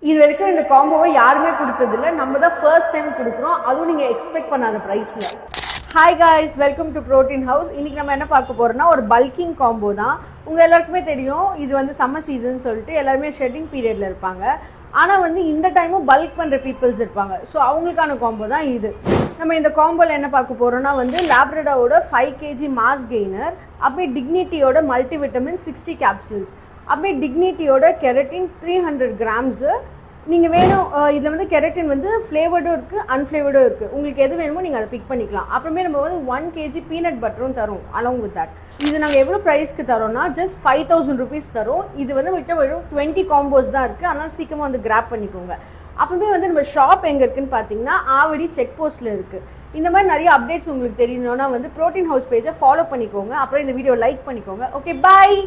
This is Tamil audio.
இது வரைக்கும் இந்த காம்போவை யாருமே கொடுத்ததில்ல, நம்ம தான் ஃபர்ஸ்ட் டைம் கொடுக்குறோம், அதுவும் நீங்கள் எக்ஸ்பெக்ட் பண்ணாத ப்ரைஸில். Hi guys, welcome to protein house. இன்னைக்கு நம்ம என்ன பார்க்க போறோம்னா ஒரு பல்கிங் காம்போ தான். உங்கள் எல்லாருக்குமே தெரியும் இது வந்து சம்மர் சீசன் சொல்லிட்டு எல்லாருமே ஷெட்டிங் பீரியடில் இருப்பாங்க. ஆனால் வந்து இந்த டைமும் பல்க் பண்ணுற பீப்புள்ஸ் இருப்பாங்க. ஸோ அவங்களுக்கான காம்போ தான் இது. நம்ம இந்த காம்போவில் என்ன பார்க்க போகிறோம்னா வந்து லேப்ரடாவோட 5 kg மாஸ் கெய்னர், அப்படியே டிக்னிட்டியோட மல்டிவிட்டமின் 60 கேப்சூல்ஸ், அப்படியே டிக்னிட்டியோட கெரட்டின் 300 கிராம்ஸு. நீங்கள் வேணும் இதில் வந்து கெரட்டின் வந்து ஃப்ளேவர்டும் இருக்குது, அன்ஃப்ளேவர்டும் இருக்குது. உங்களுக்கு எது வேணுமோ நீங்கள் அதை பிக் பண்ணிக்கலாம். அப்புறமே நம்ம வந்து 1 kg பீனட் பட்டரும் தரோம் அலாங் வித் தட். இது நாங்கள் எவ்வளோ ப்ரைஸ்க்கு தரோம்னா ஜஸ்ட் 5000 rupees தரோம். இது வந்து விட்ட வெறும் 20 காம்போஸ் தான் இருக்குது, அதனால் சீக்கிரமாக வந்து கிராப் பண்ணிக்கோங்க. அப்புறமே வந்து நம்ம ஷாப் எங்கே இருக்குன்னு பார்த்தீங்கன்னா ஆவடி செக் போஸ்ட்டில் இருக்குது. இந்த மாதிரி நிறைய அப்டேட்ஸ் உங்களுக்கு தெரியணும்னா வந்து ப்ரோட்டீன் ஹவுஸ் பேஜை ஃபாலோ பண்ணிக்கோங்க. அப்புறம் இந்த வீடியோ லைக் பண்ணிக்கோங்க. ஓகே, பாய்.